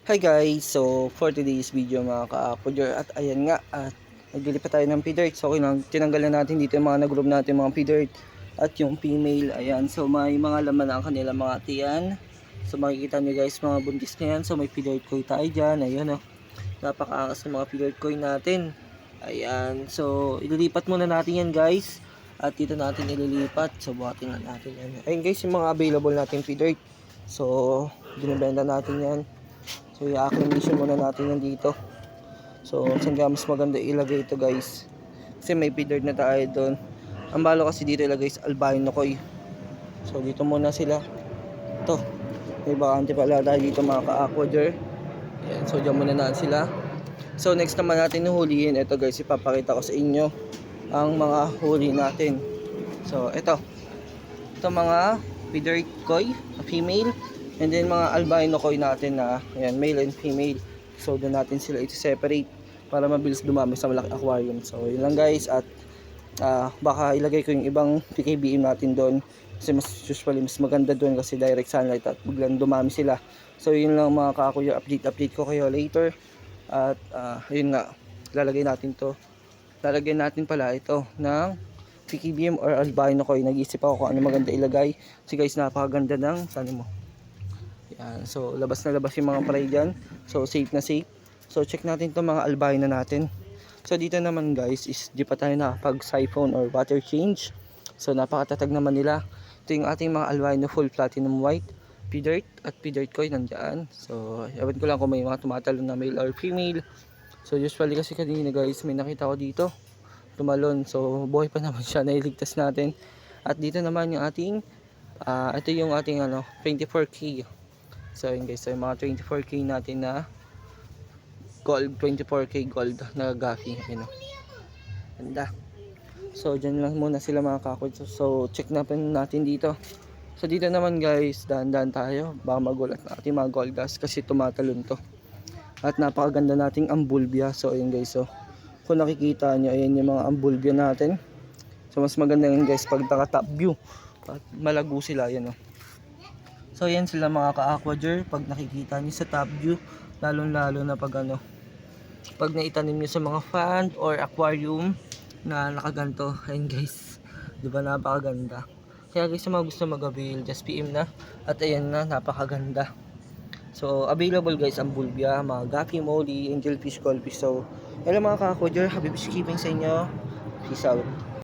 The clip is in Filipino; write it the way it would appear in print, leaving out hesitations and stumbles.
Hi guys, so for today's video mga ka-aquager at ayan nga at naglilipat tayo ng feeder. So tinanggal na natin dito yung mga nag-group natin mga feeder at yung female. Ayan, so may mga laman ang kanila mga tiyan. So makikita nyo guys mga buntis na yan. So may feeder koi tayo dyan. Ayun oh, napakaangas ng mga feeder koi natin. Ayan, so ililipat muna natin yan guys. At dito natin ililipat. So buhatin na natin yan. Ayun guys yung mga available natin feeder. So binibenta natin yan. So i-acclimation muna natin yan dito. So saan mas maganda ilagay ito guys, kasi may feeder na tayo doon. Ang balo kasi dito ilagay is albino koi. So dito muna sila. Ito, may bakante pala tayo dito mga ka-aquager. Ayan, so dyan muna na sila. So next naman natin huhulihin. Ito guys, ipapakita ko sa inyo ang mga huli natin. So ito mga feeder koi, female. And then mga albino koi natin na ayan, male and female. So doon natin sila i-separate para mabilis dumami sa malaki aquarium. So yun lang guys, at baka ilagay ko yung ibang PKBM natin doon kasi usually mas maganda doon kasi direct sunlight at biglang dumami sila. So yun lang mga ka-aquager, update ko kayo later. At yun nga, lalagyan natin pala ito ng PKBM or albino koi. Nag-iisip ako kung ano maganda ilagay kasi guys napakaganda ng tanim mo. Yan, so labas na labas yung mga prey dyan. So safe na safe. So check natin itong mga albino natin. So dito naman guys is di pa tayo nakapag siphon or water change. So napakatatag naman nila. Ito yung ating mga albino full platinum white, P-dirt at P-dirt koi nandyan. So ewan ko lang kung may mga tumatalon na male or female. So usually kasi kanina guys may nakita ko dito tumalon. So buhay pa naman siya, nailigtas natin. At dito naman yung ating ito yung ating 24K. So yun guys, so yung mga 24K natin na gold, 24K gold na gaffy. Ayun o, ganda. So dyan lang muna sila mga kakwad. So check na natin dito. So dito naman guys, dahan-dahan tayo, baka magulat na ating mga gold gas kasi tumatalon to. At napakaganda nating ambulbia. So ayun guys, so kung nakikita nyo, ayan yung mga ambulbia natin. So mas maganda yun guys pag naka top view at malago sila, yan o. So yan sila mga ka-aquager pag nakikita niyo sa top view, lalong-lalo na pag pag naitanim niyo sa mga pond or aquarium na nakaganto. Ayun guys, 'di ba napakaganda. Kaya guys, sa mga gusto mag-avail, just PM na. At ayan na, napakaganda. So available guys ang bulbia, mga gaffy, molly, angelfish, goldfish. So hello mga ka-aquager, happy fish keeping sa inyo. Peace out.